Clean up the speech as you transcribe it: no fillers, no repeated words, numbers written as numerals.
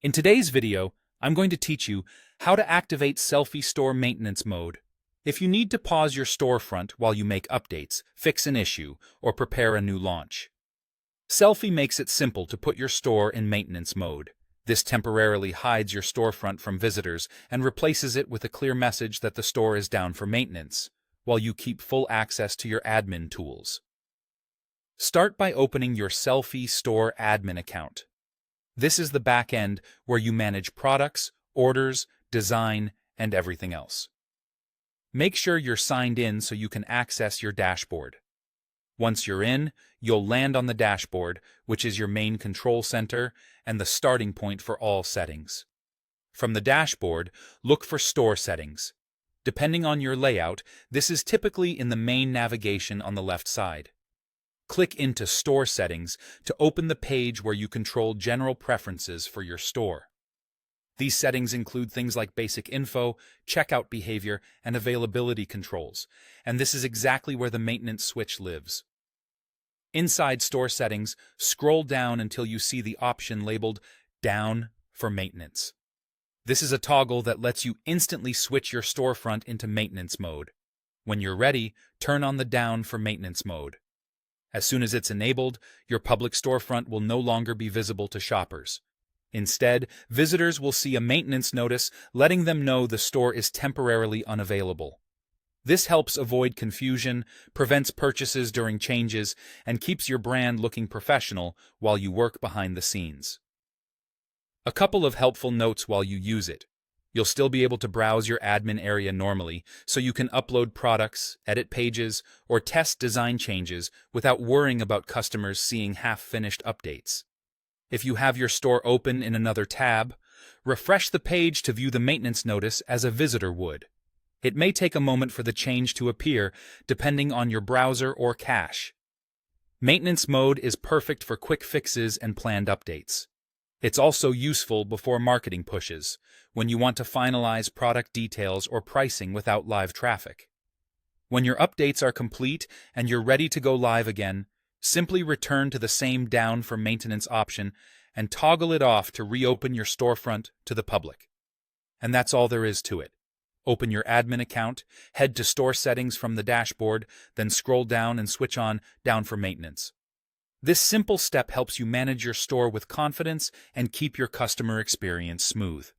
In today's video, I'm going to teach you how to activate Sellfy Store Maintenance Mode. If you need to pause your storefront while you make updates, fix an issue, or prepare a new launch. Sellfy makes it simple to put your store in maintenance mode. This temporarily hides your storefront from visitors and replaces it with a clear message that the store is down for maintenance, while you keep full access to your admin tools. Start by opening your Sellfy Store admin account. This is the back end where you manage products, orders, design, and everything else. Make sure you're signed in so you can access your dashboard. Once you're in, you'll land on the dashboard, which is your main control center and the starting point for all settings. From the dashboard, look for Store Settings. Depending on your layout, this is typically in the main navigation on the left side. Click into Store Settings to open the page where you control general preferences for your store. These settings include things like basic info, checkout behavior, and availability controls, and this is exactly where the maintenance switch lives. Inside Store Settings, scroll down until you see the option labeled Down for Maintenance. This is a toggle that lets you instantly switch your storefront into maintenance mode. When you're ready, turn on the Down for Maintenance mode. As soon as it's enabled, your public storefront will no longer be visible to shoppers. Instead, visitors will see a maintenance notice letting them know the store is temporarily unavailable. This helps avoid confusion, prevents purchases during changes, and keeps your brand looking professional while you work behind the scenes. A couple of helpful notes while you use it. You'll still be able to browse your admin area normally, so you can upload products, edit pages, or test design changes without worrying about customers seeing half-finished updates. If you have your store open in another tab, refresh the page to view the maintenance notice as a visitor would. It may take a moment for the change to appear, depending on your browser or cache. Maintenance mode is perfect for quick fixes and planned updates. It's also useful before marketing pushes, when you want to finalize product details or pricing without live traffic. When your updates are complete and you're ready to go live again, simply return to the same Down for Maintenance option and toggle it off to reopen your storefront to the public. And that's all there is to it. Open your admin account, head to Store Settings from the dashboard, then scroll down and switch on Down for Maintenance. This simple step helps you manage your store with confidence and keep your customer experience smooth.